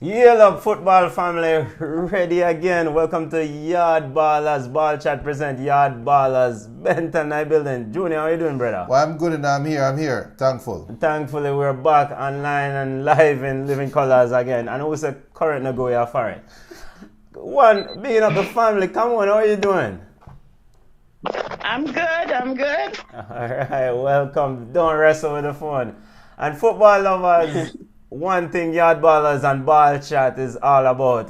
Yellow football family, ready again. Welcome to Yawd Ballas. Ball Chat present Yawd Ballas. Benton, I building. Junior, how you doing, brother? Well, I'm good and I'm here. Thankful. Thankfully, we're back online and live in living colors again. And also current no go for it. One, being up the family, come on, how are you doing? I'm good. Alright, welcome. Don't wrestle with the phone. And football lovers, one thing Yawd Ballas and Ball Chat is all about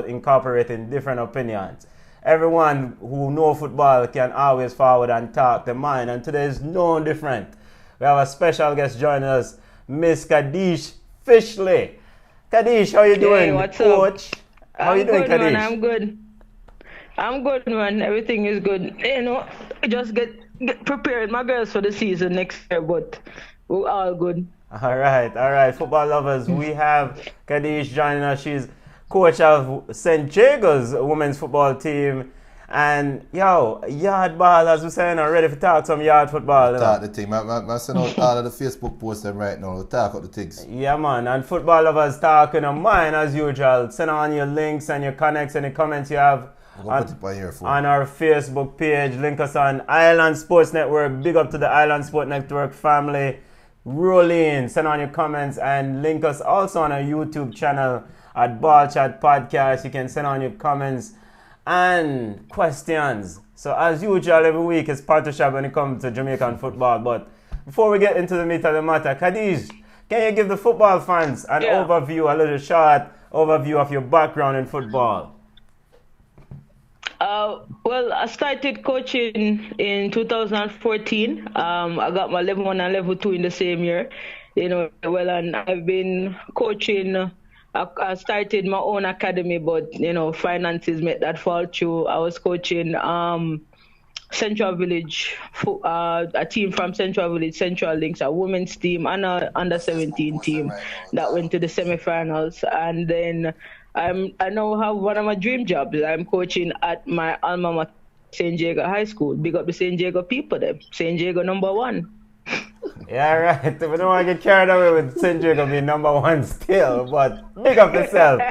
incorporating different opinions. Everyone who know football can always forward and talk their mind, and today is no different. We have a special guest joining us, Miss Kadish Fishley. Kadish, how you doing, what's coach? up? How you doing, good, Kadish? Man, I'm good, man. Everything is good. I just get preparing my girls for the season next year, but we're all good. All right. Football lovers, we have Kadish joining us. She's coach of St. Jago's women's football team. And, Yawd Ball, as we're saying, are ready to talk some yard football. Talk the thing. I send out all of the Facebook posts them right now. Talk out the things. Yeah, man. And football lovers talking on mine as usual. Send on your links and your connects and the comments you have on our Facebook page. Link us on Island Sports Network. Big up to the Island Sports Network family. Roll in, send on your comments, and link us also on our YouTube channel at Ball Chat Podcast. You can send on your comments and questions. So as usual, every week is partnership when it comes to Jamaican football. But before we get into the meat of the matter, Kadish, can you give the football fans an overview, a little short overview of your background in football? Well, I started coaching in 2014. I got my level 1 and level 2 in the same year. And I've been coaching. I started my own academy, but finances made that fall through. I was coaching Central Village, a team from Central Village, Central Links, a women's team, and a under 17 team that went to the semifinals. And then I now have one of my dream jobs. I'm coaching at my alma mater, St. Jago High School. Big up the St. Jago people there. St. Jago #1. Yeah, right. We don't want to get carried away with St. Jago being #1 still, but big up yourself.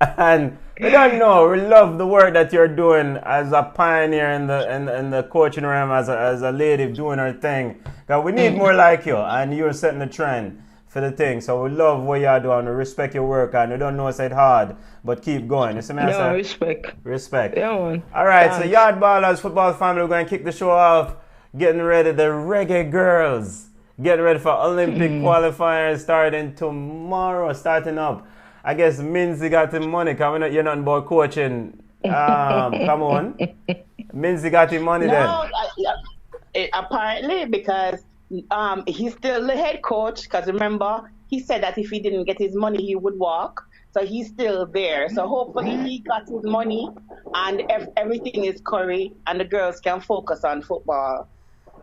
And we don't know. We love the work that you're doing as a pioneer in the coaching realm, as a lady doing her thing. Because we need more like you, and you're setting the trend for the thing. So we love what you're doing. We respect your work, and we don't know it's hard, but keep going. You see me? Yeah, respect. Yeah, man. All right, Thanks. so Yawd Ballas football family, we're going to kick the show off. Getting ready, the Reggae Girls. Getting ready for Olympic qualifiers starting tomorrow. Starting up. I guess Minzy got the money. You're not about coaching. Come on. Minzy got the money then. Apparently, because he's still the head coach. Because remember, he said that if he didn't get his money, he would walk. So he's still there. So hopefully he got his money and everything is curry and the girls can focus on football.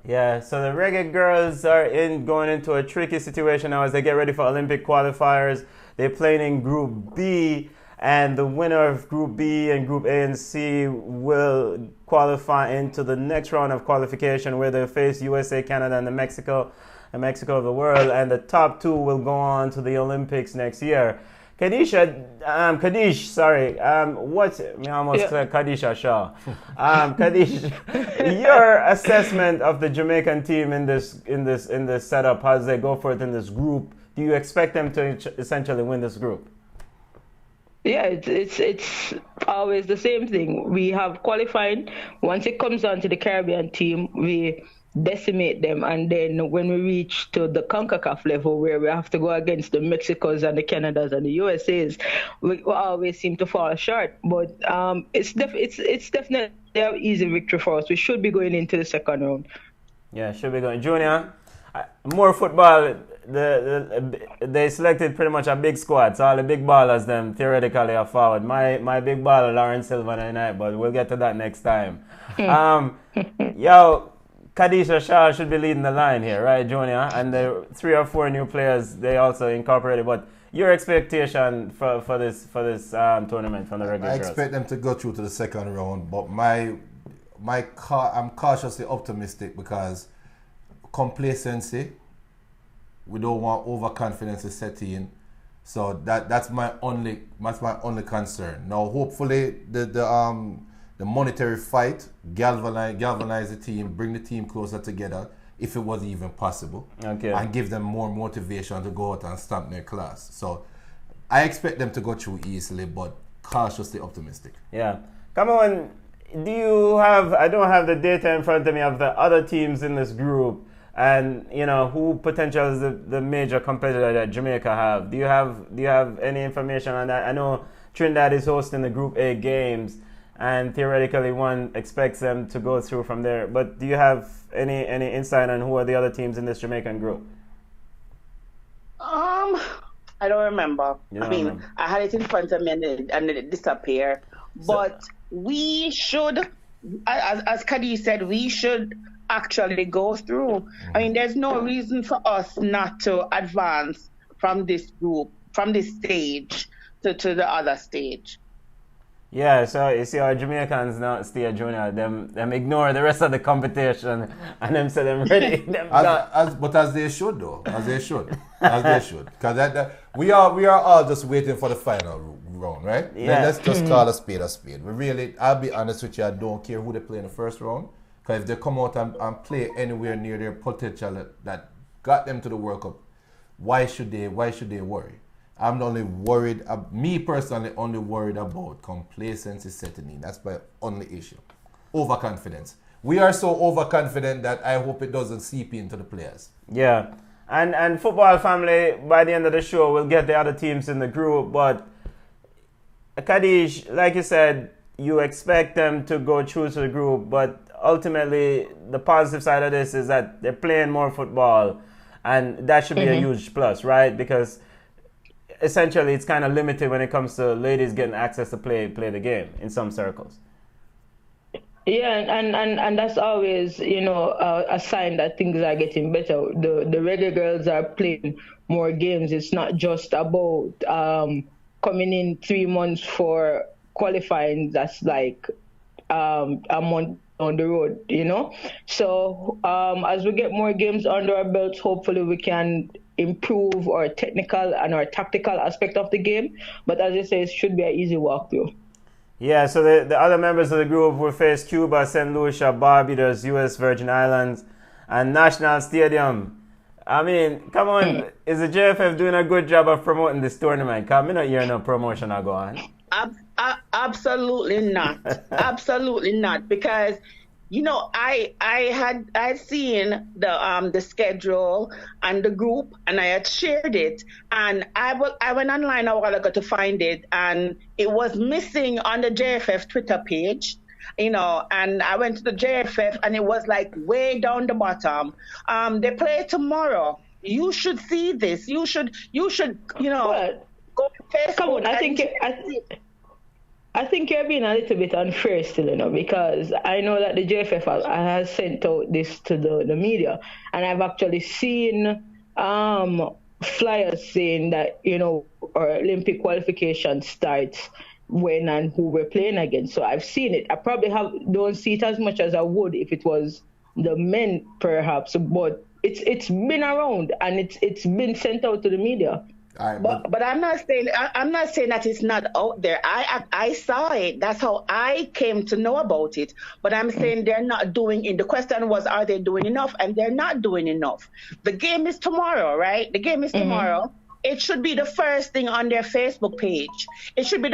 Yeah, so the Reggae Girls are going into a tricky situation now as they get ready for Olympic qualifiers. They're playing in Group B, and the winner of Group B and Group A and C will qualify into the next round of qualification where they face USA, Canada, and Mexico of the world, and the top two will go on to the Olympics next year. Kadish, Kadisha Shaw. Kadish, your assessment of the Jamaican team in this setup as they go for it in this group, do you expect them to essentially win this group? Yeah, it's always the same thing. We have qualifying. Once it comes down to the Caribbean team, we decimate them, and then when we reach to the CONCACAF level where we have to go against the Mexicos and the Canadas and the USAs, we always seem to fall short. But it's definitely an easy victory for us. We should be going into the second round. Yeah, should be going. Junior, more football. They selected pretty much a big squad, so all the big ballers them theoretically are forward. My big baller Lawrence Silva tonight, but we'll get to that next time. Kadisha Shaw should be leading the line here, right, Junior? And the 3 or 4 new players they also incorporated. But your expectation for this tournament from the Reggae Girls? I expect them to go through to the second round, but I'm cautiously optimistic because complacency. We don't want overconfidence to set in. So that's my only concern. Now, hopefully, the monetary fight galvanize the team, bring the team closer together, if it was even possible, and give them more motivation to go out and stamp their class. So I expect them to go through easily, but cautiously optimistic. Yeah. Come on, do you have, I don't have the data in front of me of the other teams in this group, and who potential is the major competitor that Jamaica have. Do you have any information on that? I know Trinidad is hosting the Group A games, and theoretically one expects them to go through from there. But do you have any insight on who are the other teams in this Jamaican group? I don't remember. I had it in front of me and it disappeared. But we should, as Kadi said, we should actually go through. I mean, there's no reason for us not to advance from this group, from this stage to the other stage. Yeah, so you see our Jamaicans now stay a junior, them ignore the rest of the competition and them say them ready. But as they should though, as they should. Because we are all just waiting for the final round, right? Yeah. Let's just call a spade a spade. I'll be honest with you, I don't care who they play in the first round. Because if they come out and play anywhere near their potential that got them to the World Cup, why should they worry? I'm only worried, me personally, only worried about complacency setting in. That's my only issue. Overconfidence. We are so overconfident that I hope it doesn't seep into the players. Yeah. And football family, by the end of the show, we'll get the other teams in the group. But Kadish, like you said, you expect them to go through to the group, but ultimately the positive side of this is that they're playing more football, and that should be a huge plus, right? Because essentially it's kind of limited when it comes to ladies getting access to play the game in some circles. Yeah, and that's always, a sign that things are getting better. The regular girls are playing more games. It's not just about coming in 3 months for qualifying. That's like a month on the road, So as we get more games under our belts, hopefully we can improve our technical and our tactical aspect of the game. But as you say, it should be an easy walkthrough. Yeah, so the other members of the group will face Cuba, St. Lucia, Barbados, U.S. Virgin Islands, and National Stadium. I mean, come on, is the JFF doing a good job of promoting this tournament? Because I'm not hearing no promotion go on. Absolutely not. Absolutely not. Because, I had seen the schedule and the group, and I had shared it, and I went online a while ago to find it, and it was missing on the JFF Twitter page. And I went to the JFF, and it was like way down the bottom. They play tomorrow. You should see this. You should go to Facebook. Come on, I think you're being a little bit unfair still, because I know that the JFF has sent out this to the media, and I've actually seen flyers saying that, our Olympic qualification starts when and who we're playing against. So I've seen it. I probably don't see it as much as I would if it was the men, perhaps, but it's been around and it's been sent out to the media. Right, but I'm not saying that it's not out there. I saw it. That's how I came to know about it. But I'm saying they're not doing it. The question was, are they doing enough? And they're not doing enough. The game is tomorrow, right? The game is tomorrow. It should be the first thing on their Facebook page. It should be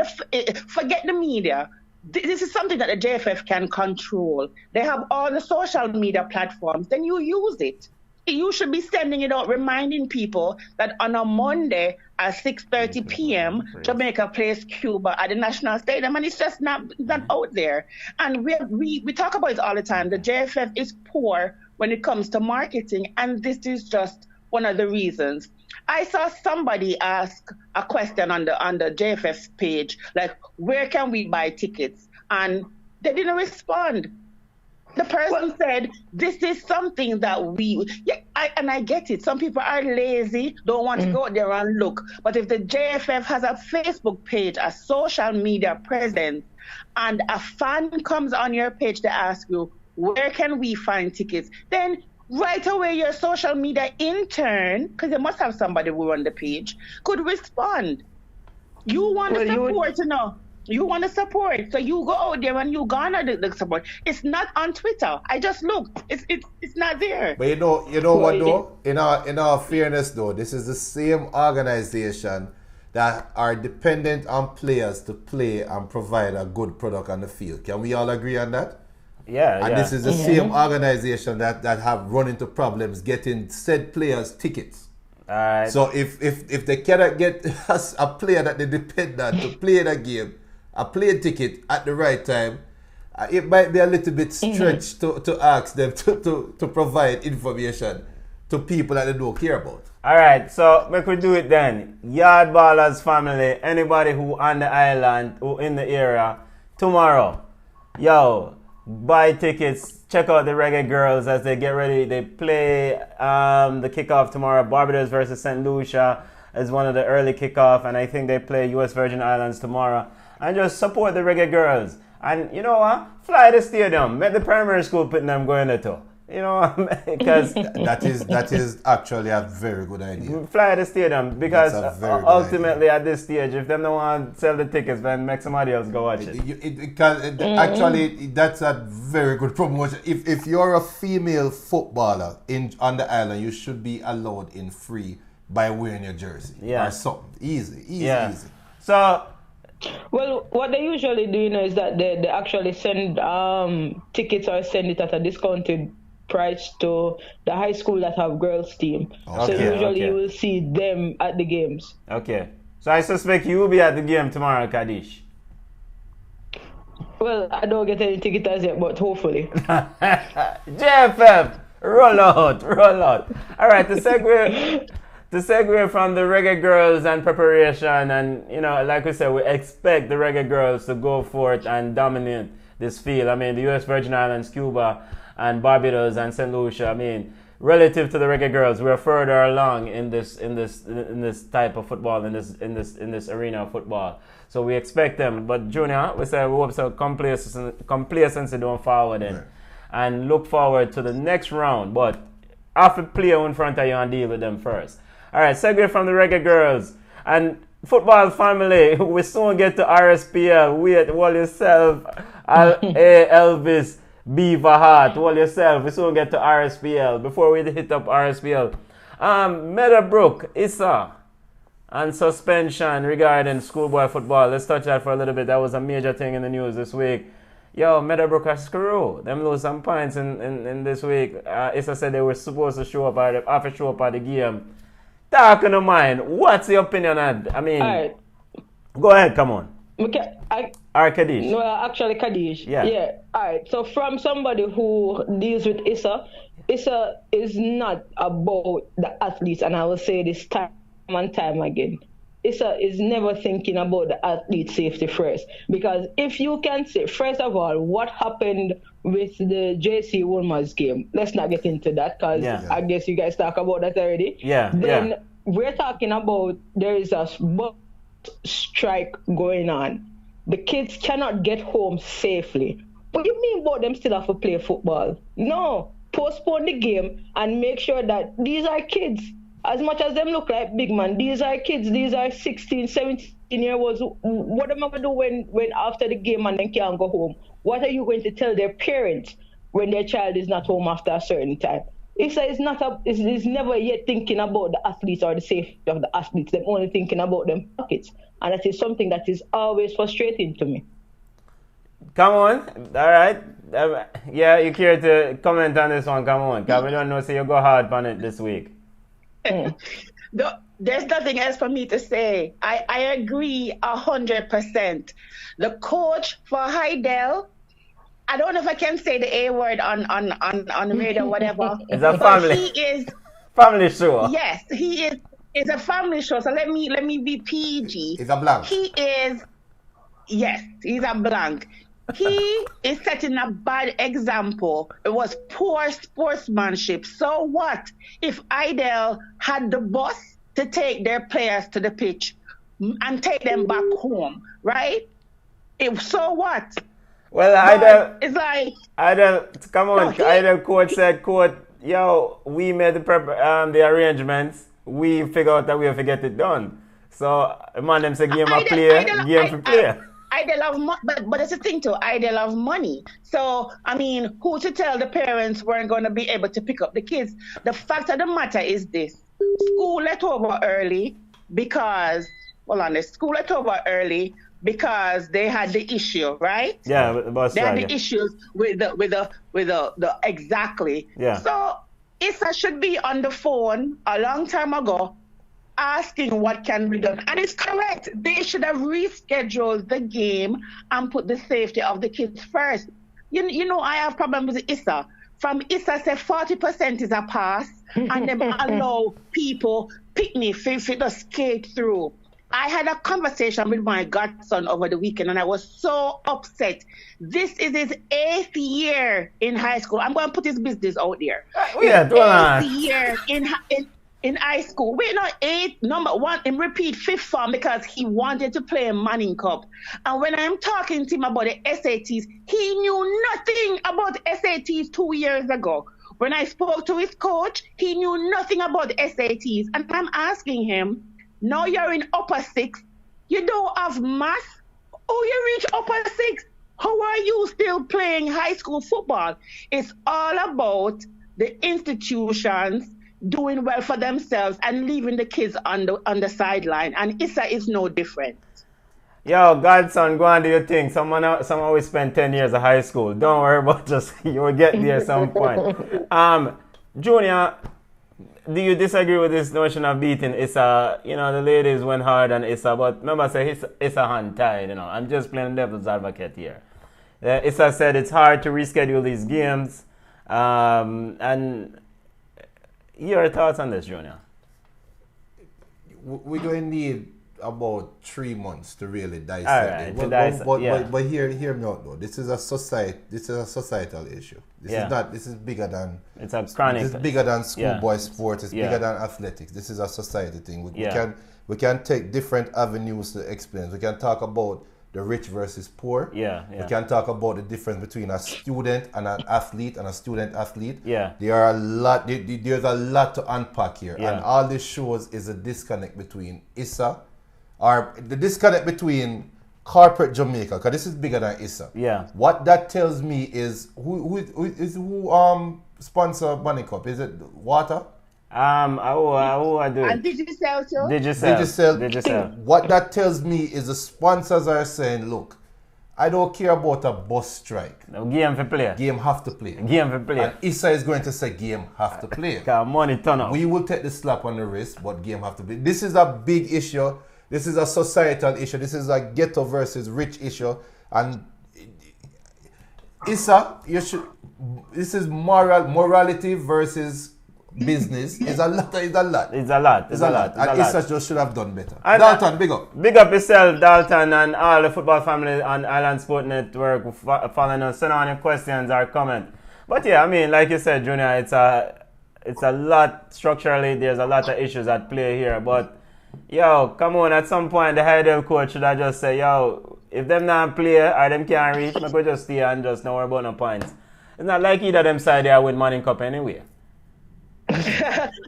forget the media. This is something that the JFF can control. They have all the social media platforms. Then you use it. You should be sending it out, reminding people that on a Monday at 6:30 p.m., Jamaica plays Cuba at the National Stadium, and it's just not out there. And we talk about it all the time. The JFF is poor when it comes to marketing, and this is just one of the reasons. I saw somebody ask a question on the JFF page, like, where can we buy tickets? And they didn't respond. The person said, this is something that I get it. Some people are lazy, don't want to go out there and look. But if the JFF has a Facebook page, a social media presence, and a fan comes on your page to ask you, where can we find tickets? Then right away your social media intern, because you must have somebody who run the page, could respond. You want to support, You want to support. So you go out there and you garner the support. It's not on Twitter. I just looked. It's not there. But you know what though? In our fairness though, this is the same organization that are dependent on players to play and provide a good product on the field. Can we all agree on that? Yeah. And this is the same organization that have run into problems getting said players tickets. Alright. So if they cannot get a player that they depend on to play the game, a plane ticket at the right time, it might be a little bit stretched to ask them to provide information to people that they don't care about. Alright, so make we do it then. Yawd Ballas family, anybody who on the island, who in the area, tomorrow, yo, buy tickets, check out the Reggae Girls as they get ready. They play the kickoff tomorrow. Barbados versus St. Lucia is one of the early kickoff, and I think they play US Virgin Islands tomorrow. And just support the Reggae Girls. And you know what? Fly the stadium. Make the primary school putting them going to. You know, because that is actually a very good idea. Fly the stadium, because ultimately at this stage, if them don't want to sell the tickets, then make somebody else go watch it. Actually, that's a very good promotion. If you're a female footballer on the island, you should be allowed in free by wearing your jersey. Yeah. Or something. Easy. So, well, what they usually do, is that they actually send tickets or send it at a discounted price to the high school that have girls team. So usually you will see them at the games. Okay. So I suspect you will be at the game tomorrow, Kadish. Well, I don't get any tickets as yet, but hopefully. JFM, roll out. All right, to segue from the Reggae Girls and preparation, and like we said, we expect the Reggae Girls to go forth and dominate this field. I mean, the US Virgin Islands, Cuba, and Barbados and St. Lucia. I mean, relative to the Reggae Girls, we're further along in this type of football, in this arena of football. So we expect them. But Junior, we hope some complacency don't forward in, and look forward to the next round. But have to play in front of you and deal with them first. All right, segue from the Reggae Girls and football family. We soon get to RSPL. Wait, hold yourself. Elvis Beaver Heart. Hold yourself. We soon get to RSPL. Before we hit up RSPL, Meadowbrook, Issa, and suspension regarding schoolboy football. Let's touch that for a little bit. That was a major thing in the news this week. Yo, Meadowbrook are screw. Them lose some points in this week. Issa said they were supposed to show up at the game. Talk in the mind. What's your opinion on that? I mean, go ahead, come on. Okay, Kadish. No, actually Kadish. Yeah. All right. So from somebody who deals with Issa is not about the athletes, and I will say this time and time again. Issa is never thinking about the athlete safety first, because if you can say, first of all, what happened with the JC Wolmer's game, let's not get into that, because I guess you guys talk about that already. Then we're talking about there is a bus strike going on. The kids cannot get home safely. What do you mean about them still have to play football? No, postpone the game and make sure that these are kids. As much as them look like big man, these are kids. These are 16, 17-year-olds. What am I going to do when after the game and then can't go home? What are you going to tell their parents when their child is not home after a certain time? Issa is never yet thinking about the athletes or the safety of the athletes. They're only thinking about them pockets. And that is something that is always frustrating to me. Come on. All right. You care to comment on this one? Come on. Because we don't know, so you go hard on it this week. There's nothing else for me to say. I agree 100%. The coach for Heidel, I don't know if I can say the A word on radio or whatever. It's a family. He is family show. Yes, he is. It's a family show. So let me be PG. He's a blank. He's a blank. He is setting a bad example. It was poor sportsmanship. So what if Idel had the bus to take their players to the pitch and take them back home, right? So what? Well, Idel, it's like Idel, come on. Idel coach said, "Court, we made the arrangements. We figure out that we have to get it done. So, man, them say game for play, game for play. They love but that's the thing too. They love money. So, I mean, who to tell the parents weren't going to be able to pick up the kids? The fact of the matter is this. School let over early because, school let over early because they had the issue, right? Yeah, they had the issues with the exactly. Yeah. So Issa should be on the phone a long time ago asking what can be done. And it's correct. They should have rescheduled the game and put the safety of the kids first. You know, I have problems with Issa. From Issa say 40% is a pass and then allow people picnic if it just skate through. I had a conversation with my godson over the weekend and I was so upset. This is his 8th year in high school. I'm going to put his business out there. Yeah, 8th year in high school. Wait, not 8th, number 1, in repeat 5th form because he wanted to play a Manning Cup. And when I'm talking to him about the SATs, he knew nothing about SATs 2 years ago. When I spoke to his coach, he knew nothing about SATs. And I'm asking him, now you're in upper 6, you don't have math? Oh, you reach upper 6. How are you still playing high school football? It's all about the institutions doing well for themselves and leaving the kids on the sideline. And Issa is no different. Yo, godson, go and do your thing. Someone always spent 10 years of high school. Don't worry about just you will get there at some point. Junior, do you disagree with this notion of beating Issa? You know, the ladies went hard on Issa, but remember I said Issa hand tied, you know. I'm just playing devil's advocate here. Issa said it's hard to reschedule these games. And your thoughts on this, Junior? We're going to need about 3 months to really dissect it. But hear me out though. This is a societal issue. This is bigger than chronic. This is bigger than schoolboy sports. It's bigger than athletics. This is a society thing. We can take different avenues to explain. We can talk about the rich versus poor. We can talk about the difference between a student and an athlete and a student athlete. There's a lot to unpack here. And all this shows is a disconnect between Issa, or the disconnect between corporate Jamaica, because this is bigger than Issa. What that tells me is who sponsor Bunny Cup? Is it Water? I do it. And Digicel. Digicel. What that tells me is the sponsors are saying, look, I don't care about a bus strike. No, game for play. Game have to play. Game for play. And Issa is going to say game have to play. Because money turn up. We will take the slap on the wrist, but game have to play. This is a big issue. This is a societal issue. This is a ghetto versus rich issue. And Issa, this is morality versus business. It's a lot. And Issa just should have done better. And Dalton, big up. Big up yourself, Dalton, and all the football family on Island Sport Network following us. Send on your questions or comment. But yeah, I mean, like you said, Junior, it's a lot structurally. There's a lot of issues at play here. But yo, come on, at some point the high coach should have just say, yo, if them not play or them can't reach, I could just stay and just not worry about no points. It's not like either them side there win Manning Cup anyway.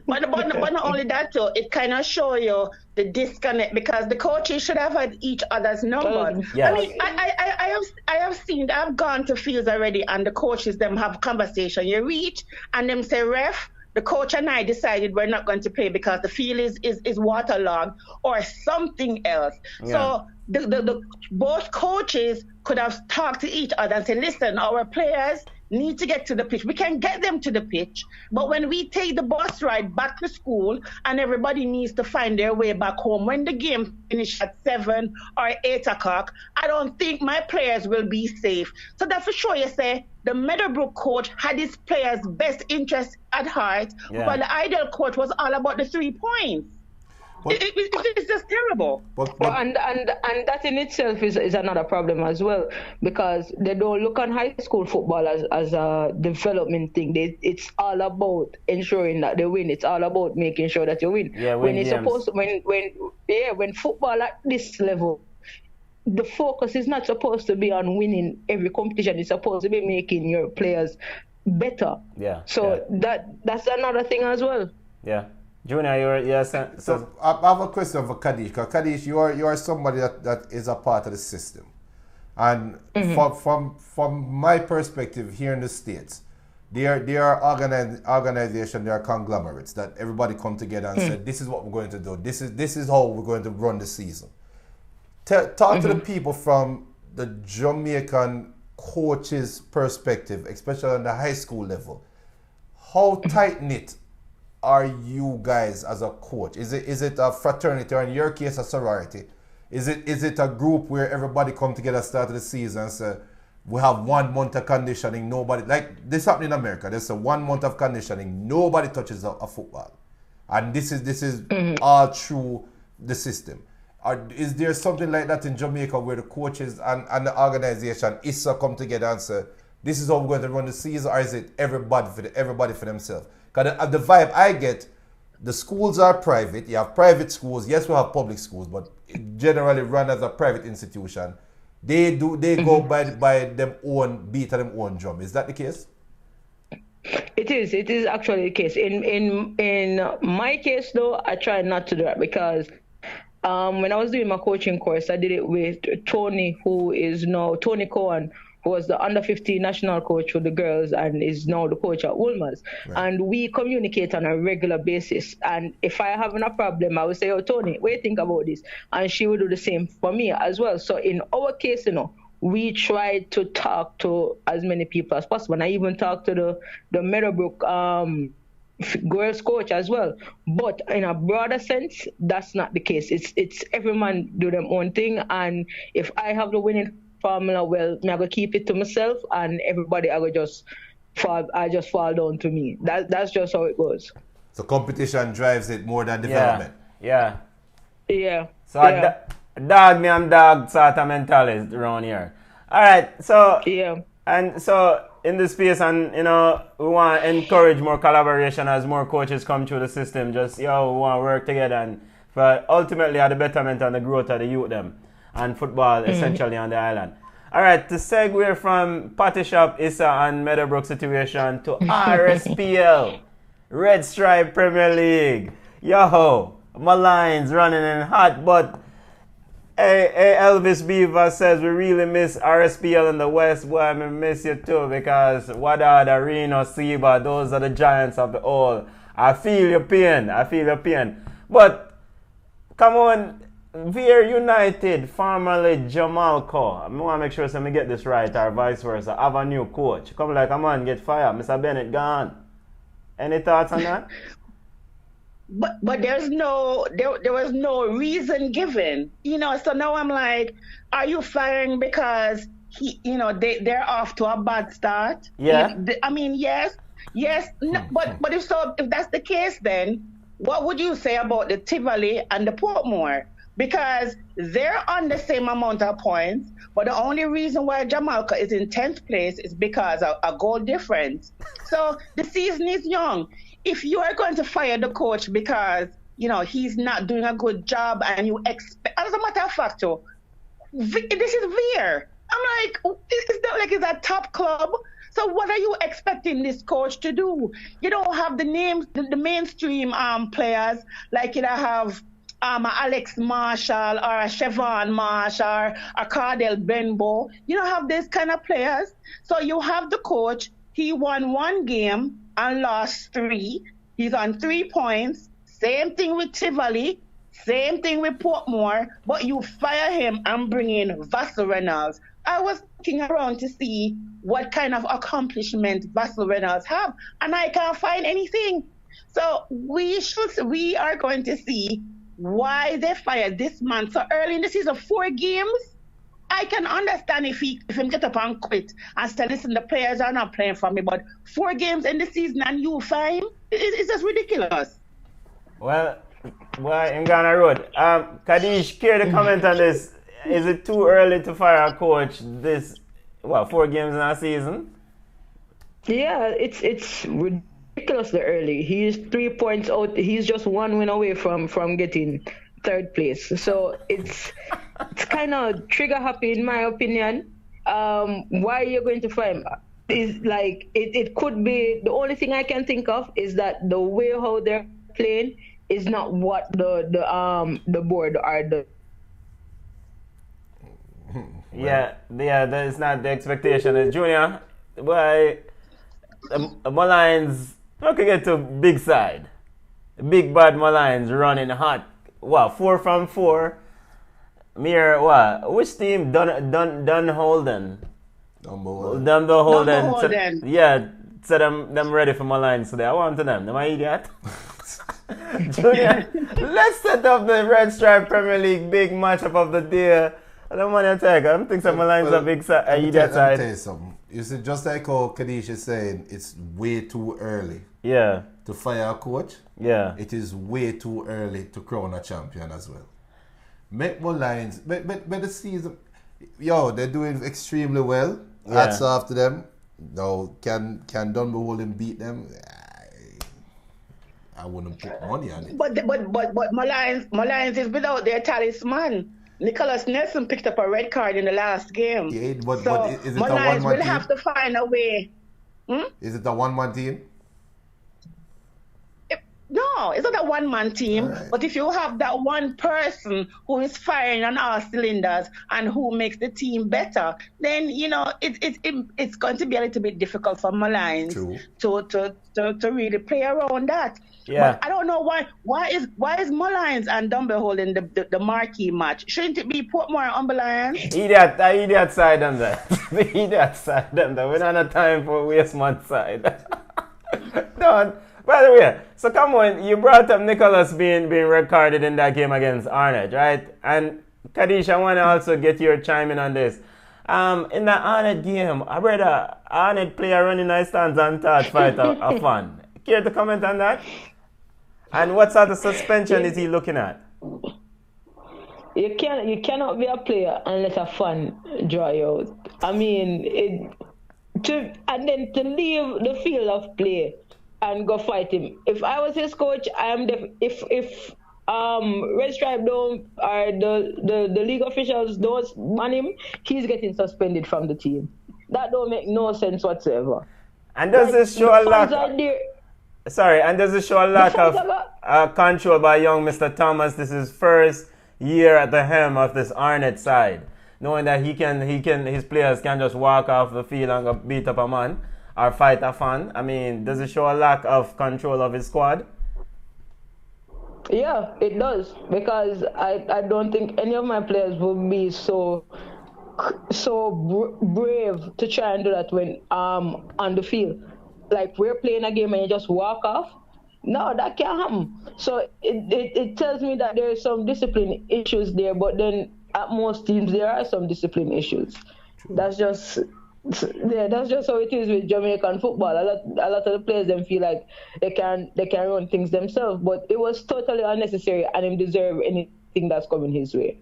but not only that too, it kind of show you the disconnect because the coaches should have had each other's numbers. Yes. I mean, I have seen, I've gone to fields already and the coaches them have conversation. You reach and them say, ref, the coach and I decided we're not going to play because the field is waterlogged or something else. So the both coaches could have talked to each other and said, listen, our players need to get to the pitch. We can get them to the pitch, but when we take the bus ride back to school and everybody needs to find their way back home, when the game finishes at 7 or 8 o'clock, I don't think my players will be safe. So that for sure you say the Meadowbrook coach had his players' best interest at heart, but the Ideal coach was all about the 3 points. It's just terrible. And that in itself is another problem as well, because they don't look on high school football as a development thing. It's all about ensuring that they win. It's all about making sure that you win. When football at this level, the focus is not supposed to be on winning every competition. It's supposed to be making your players better. Yeah. So that's another thing as well. Yeah. Junior, so I have a question for Kadish. Because Kadish, you are somebody that is a part of the system. And from my perspective here in the States, there are organizations, there are conglomerates that everybody come together and say, this is what we're going to do. This is how we're going to run the season. Talk to the people from the Jamaican coaches' perspective, especially on the high school level. How tight-knit are you guys as a coach? Is it a fraternity, or in your case a sorority? Is it a group where everybody come together at the start of the season and say, we have 1 month of conditioning, nobody, like this happened in America, there's a 1 month of conditioning, nobody touches a football. And this is all through the system. Is there something like that in Jamaica where the coaches and the organization ISA come together and say, this is how we're going to run the season, or is it everybody for themselves? Because the vibe I get, the schools are private. You have private schools. Yes, we have public schools, but generally run as a private institution. They go by them own beat and them own drum. Is that the case? It is actually the case. In my case though, I try not to do that because when I was doing my coaching course, I did it with Tony Cohen, who was the under-15 national coach for the girls and is now the coach at Wolmer's. Right. And we communicate on a regular basis. And if I have a problem, I would say, oh, Tony, what do you think about this? And she would do the same for me as well. So in our case, we tried to talk to as many people as possible. And I even talked to the Meadowbrook girls coach as well. But in a broader sense, that's not the case. It's every man do their own thing. And if I have the winning formula, well, I'm gonna keep it to myself, and everybody I just fall down to me. That's just how it goes. So competition drives it more than development. Yeah. So dog me and dog sort of mentality around here. All right. So and so in this space, and we want to encourage more collaboration as more coaches come through the system. Just we want to work together and for ultimately the betterment and the growth of the youth them. And football essentially on the island. All right, to segue from Patty Shop, Issa and Meadowbrook situation to RSPL, Red Stripe Premier League. Yo, my line's running in hot, but hey, Elvis Beaver says we really miss RSPL in the West. Boy, I miss you too, because Wadada, Reno, Seba, those are the giants of the all. I feel your pain. But come on, Veer United, formerly Jamalco. I want to make sure I get this right, or vice versa. Have a new coach. Come like a man get fired. Mr. Bennett gone. Any thoughts on that? But there was no reason given. So now I'm like, are you firing because they're off to a bad start? Yeah. Yes. No, but if that's the case, then what would you say about the Tivoli and the Portmore? Because they're on the same amount of points, but the only reason why Jamaica is in 10th place is because of a goal difference. So the season is young. If you are going to fire the coach because, he's not doing a good job and you expect, as a matter of fact, this is Veer. I'm like, is that top club? So what are you expecting this coach to do? You don't have the names, the mainstream players, like you have Alex Marshall or a Chevron Marshall or a Cardell Benbow. You don't have these kind of players. So you have the coach. He won 1 game and lost 3. He's on 3 points. Same thing with Tivoli. Same thing with Portmore. But you fire him and bring in Vassal Reynolds. I was looking around to see what kind of accomplishment Vassal Reynolds have, and I can't find anything. So we are going to see why they fired this man so early in the season. 4 games. I can understand if him get up and quit and say, listen, the players are not playing for me, but 4 games in the season and you fire him? It's just ridiculous. Well, in Ghana Road. Kadish, care to comment on this? Is it too early to fire a coach 4 games in a season? Yeah, it's ridiculously early. He's 3 points out. He's just 1 win away from getting 3rd place. So it's kind of trigger happy in my opinion. Why are you going to fire him? is like it could be the only thing I can think of is that the way how they're playing is not what the board are the. Yeah, that is not the expectation. Junior, boy, Malines, how can get to big side? Big bad Malines running hot. What, 4 from 4? Mere, what? Which team? Dunholden. Holden. Yeah, so them ready for Malines today. I want to them. Am I idiot? Junior, let's set up the Red Stripe Premier League big matchup of the day. I don't want to take. I don't think some Malines are big idiot side. Let me tell you something. You see, just like how Kadish is saying, it's way too early. Yeah. To fire a coach. Yeah. It is way too early to crown a champion as well. Make more lines. But the season, they're doing extremely well. Hats off to them. Now, can Dunberwollen beat them? I wouldn't put money on it. But Malines is without their talisman. Nicholas Nelson picked up a red card in the last game. Yeah, but is it a Malines one-man will team? have to find a way. Is it a one-man team? No, it's not a one-man team. Right. But if you have that one person who is firing on all cylinders and who makes the team better, then it's going to be a little bit difficult for Malines to really play around that. Yeah. But I don't know why is Malines and Dunberwollen the marquee match? Shouldn't it be Portmore and Umberland? Idiot side them there. The idiot side them there. We don't have time for waste man side. Don't. By the way, so come on, you brought up Nicholas being recorded in that game against Arnett, right? And Kadish, I want to also get your chime in on this. In that Arnett game, I read a Arnett player running nice stands and touch fight a fun. Care to comment on that? And what sort of suspension is he looking at? You cannot be a player unless a fan draw you out. I mean, and then to leave the field of play and go fight him. If I was his coach, if Red Stripe don't or the league officials don't ban him, he's getting suspended from the team. That don't make no sense whatsoever. And does this show a lack? And does it show a lack of control by young Mr. Thomas? This is first year at the helm of this Arnett side, knowing that his players can just walk off the field and go beat up a man or fight a fan. I mean, does it show a lack of control of his squad? Yeah, it does, because I don't think any of my players would be so brave to try and do that when on the field. Like, we're playing a game and you just walk off. No, that can't happen. So it tells me that there are some discipline issues there, but then at most teams there are some discipline issues. True. That's just how it is with Jamaican football. A lot of the players them feel like they can run things themselves, but it was totally unnecessary, and him deserve anything that's coming his way.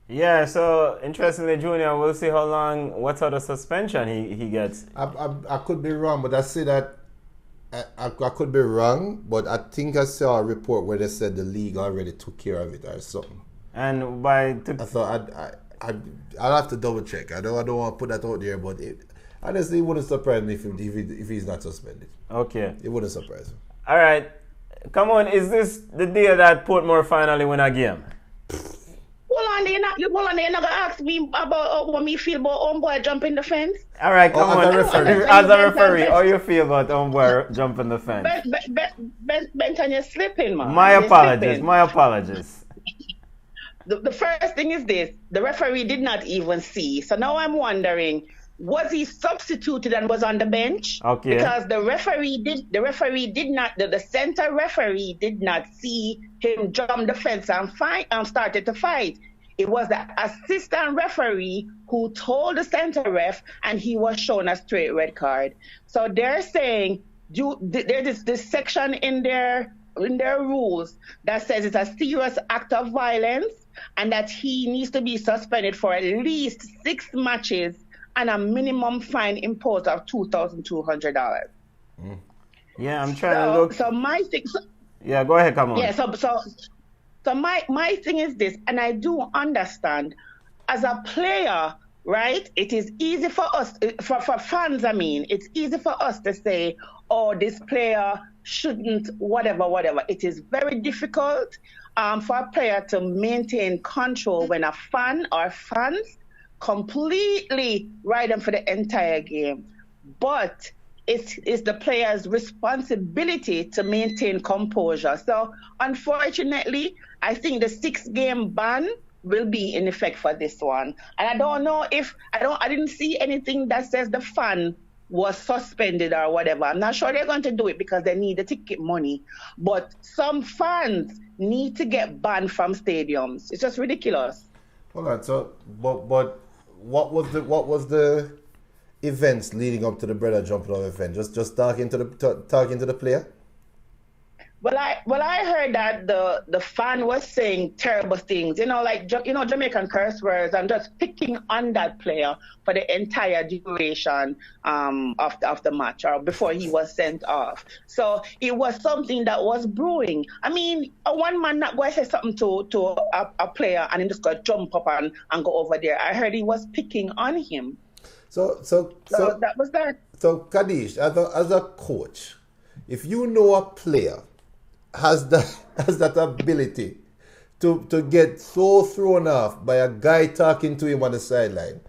Yeah, so interestingly, Junior, we'll see what sort of suspension he gets. I could be wrong, but I say that I could be wrong, but I think I saw a report where they said the league already took care of it or something. And I thought I'll have to double check. I don't want to put that out there, but honestly, it wouldn't surprise me if he's not suspended. Okay. It wouldn't surprise me. All right. Come on, is this the day that Portmore finally win a game? You're not gonna ask me about what me feel about homeboy jumping the fence. All right, come on. As a referee, how you feel about homeboy jumping the fence? Benton, you're slipping, man. My apologies. The first thing is this: the referee did not even see. So now I'm wondering, was he substituted and was on the bench? Okay. Because the center referee did not see him jump the fence and started to fight. It was the assistant referee who told the center ref, and he was shown a straight red card. So they're saying there's this section in their rules that says it's a serious act of violence and that he needs to be suspended for at least 6 matches and a minimum fine imposed of $2,200. Yeah, I'm trying to look. So my thing. Yeah, go ahead, come on. Yeah, so my thing is this, and I do understand, as a player, right? It is easy for us, for fans, I mean, it's easy for us to say, oh, this player shouldn't, whatever. It is very difficult for a player to maintain control when a fan or fans completely ride them for the entire game. But it's the player's responsibility to maintain composure. So unfortunately, I think the 6-game ban will be in effect for this one. And I don't know if I didn't see anything that says the fan was suspended or whatever. I'm not sure they're going to do it because they need the ticket money. But some fans need to get banned from stadiums. It's just ridiculous. Hold on. So, but what was the events leading up to the brother jumping off event? Just talking to the player. Well, I heard that the fan was saying terrible things, like Jamaican curse words, and just picking on that player for the entire duration of the match or before he was sent off. So it was something that was brewing. I mean, one man not going to say something to a player and then just go jump up and go over there. I heard he was picking on him. So that was that. So Kadish, as a coach, if you know a player has that ability to get so thrown off by a guy talking to him on the sideline,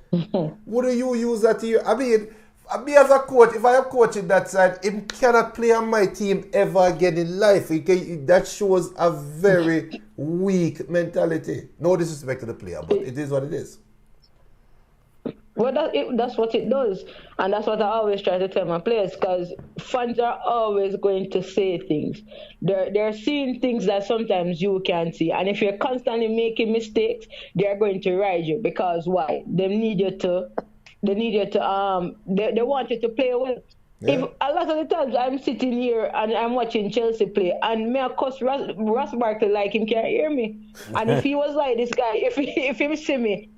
would you use that here? I mean, me as a coach, if I am coaching that side, him cannot play on my team ever again in life. That shows a very weak mentality. No disrespect to the player, but it is what it is. Well, that's what it does. And that's what I always try to tell my players, because fans are always going to say things. They're seeing things that sometimes you can't see. And if you're constantly making mistakes, they're going to ride you. Because why? They want you to play well. Yeah. If a lot of the times I'm sitting here and I'm watching Chelsea play, and me cuss Ross Barkley like him can't hear me. And if he was like this guy, if he see me,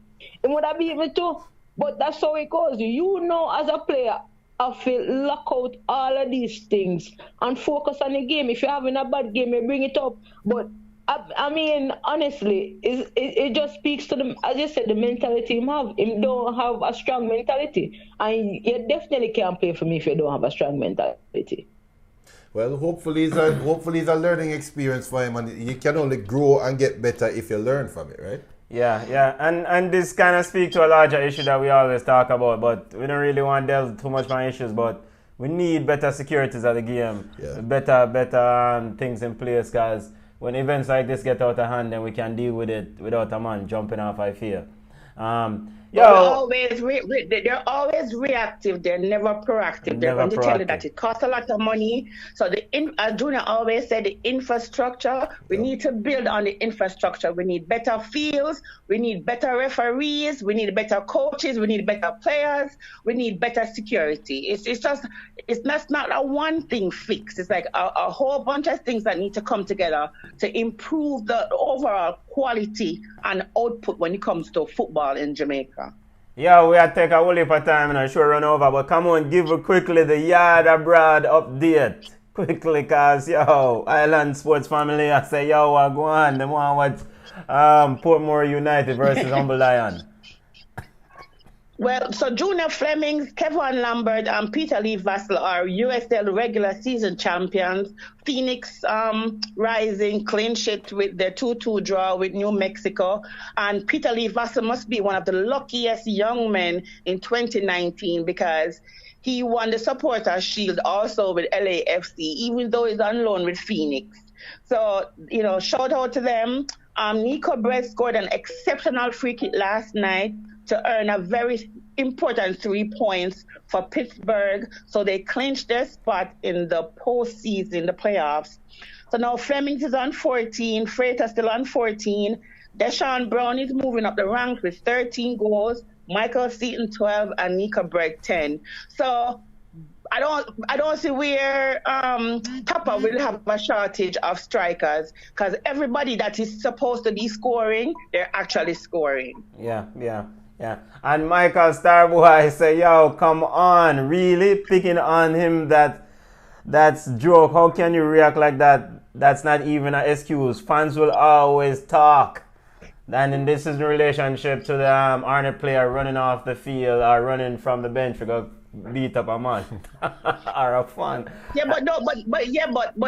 it would have beat me too. But that's how it goes. As a player, I feel lock out all of these things and focus on the game. If you're having a bad game, you bring it up. But I mean, honestly, it just speaks to them. As you said, the mentality him have. Him don't have a strong mentality, and you definitely can't play for me if you don't have a strong mentality. Well, hopefully it's a learning experience for him, and you can only grow and get better if you learn from it, right? Yeah, and this kind of speaks to a larger issue that we always talk about, but we don't really want to delve too much on issues, but we need better securities at the game, better things in place, because when events like this get out of hand, then we can deal with it without a man jumping off, I fear. They're always reactive. They're never proactive. They're going to tell you that it costs a lot of money. So as Junior always said, the infrastructure, we need to build on the infrastructure. We need better fields. We need better referees. We need better coaches. We need better players. We need better security. It's not a one thing fix. It's like a whole bunch of things that need to come together to improve the overall quality and output when it comes to football in Jamaica. Yeah, we had to take a whole heap of time and sure run over, but come on, give quickly the Yawd abroad update. Quickly, cause Island Sports Family, I say go on. They want what Portmore United versus Humble Lion. Well, so Junior Flemings, Kevin Lambert, and Peter Lee Vassell are USL regular season champions. Phoenix Rising clinched it with their 2-2 draw with New Mexico. And Peter Lee Vassell must be one of the luckiest young men in 2019 because he won the Supporters Shield also with LAFC, even though he's on loan with Phoenix. So, shout out to them. Nico Brett scored an exceptional free kick last night to earn a very important 3 points for Pittsburgh. So they clinched their spot in the postseason, the playoffs. So now Flemings is on 14, Freighter still on 14. Deshaun Brown is moving up the ranks with 13 goals, Michael Seaton 12, and Nico Brett 10. So I don't see where Tapa will have a shortage of strikers because everybody that is supposed to be scoring, they're actually scoring. Yeah. And Michael Starboy say, come on, really? Picking on him, that's joke. How can you react like that? That's not even an excuse. Fans will always talk. And this is in relationship to the Arnett player running off the field or running from the bench to go beat up a man or a fan. Yeah, but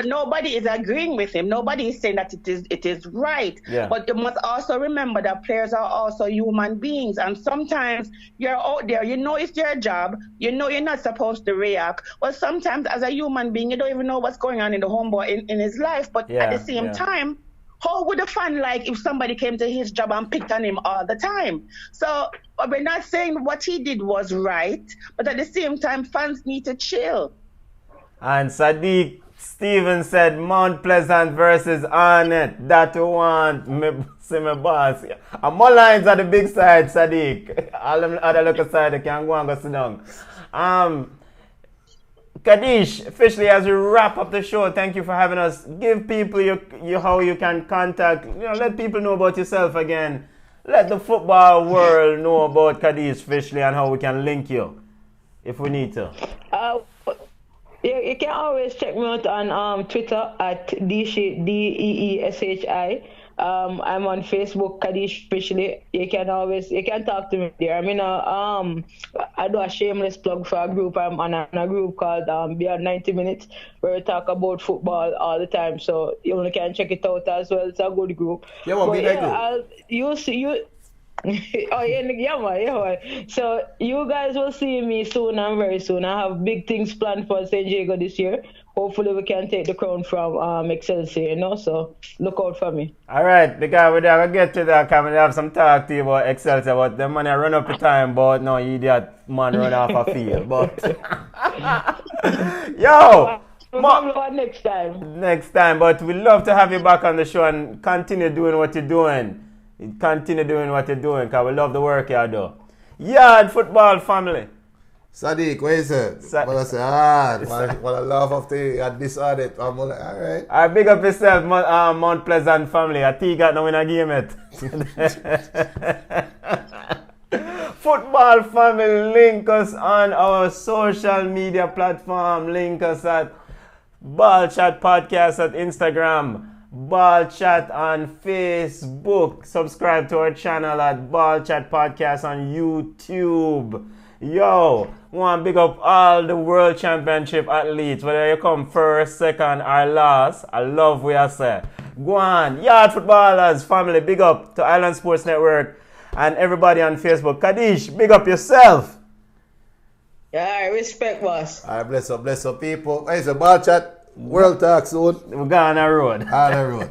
nobody is agreeing with him. Nobody is saying that it is right. Yeah. But you must also remember that players are also human beings, and sometimes you're out there, you know it's your job, you know you're not supposed to react. Well, sometimes as a human being, you don't even know what's going on in the homeboy in his life. But at the same time, how would a fan like if somebody came to his job and picked on him all the time? So we're not saying what he did was right, but at the same time, fans need to chill. And Sadiq Stevens said Mount Pleasant versus Arnett. That one, me see my boss. And more lines at the big side, Sadiq. All them other little side, they can go and go sit down. Kadish, officially as we wrap up the show, thank you for having us. Give people how you can contact, let people know about yourself again. Let the football world know about Kadish officially and how we can link you if we need to. You can always check me out on Twitter at DEESHI. I'm on Facebook, Kadish officially. You can talk to me there. I mean, I do a shameless plug for a group. I'm on a group called Beyond 90 Minutes, where we talk about football all the time. So you can check it out as well. It's a good group. Yeah, what be that group? Oh yeah, man. So you guys will see me soon and very soon. I have big things planned for San Diego this year. Hopefully we can take the crown from Excelsior, so look out for me. All right, the guy we're going to get to that, can we have some talk to you about Excelsior, but the money run up the time, but no, you idiot man run off a field, but yo! Next time, but we'd love to have you back on the show and continue doing what you're doing. Continue doing what you're doing, because we love the work you do. Yawd football family. Sadiq, what is it? Well, I say, what I love after you had this or that. I'm like, all right. I big up yourself, Mount Pleasant family. I think you got no win a game yet. Football family, link us on our social media platform. Link us at Ball Chat Podcast at Instagram. Ball Chat on Facebook. Subscribe to our channel at Ball Chat Podcast on YouTube. Yo, want to big up all the World Championship athletes, whether you come first, second, or last. I love what I say. Go on, Yawd footballers, family, big up to Island Sports Network and everybody on Facebook. Kadish, big up yourself. Yeah, respect, boss. All right, bless up people. Hey, it's a Ball Chat. World Talk soon. We're going on the road. On the road.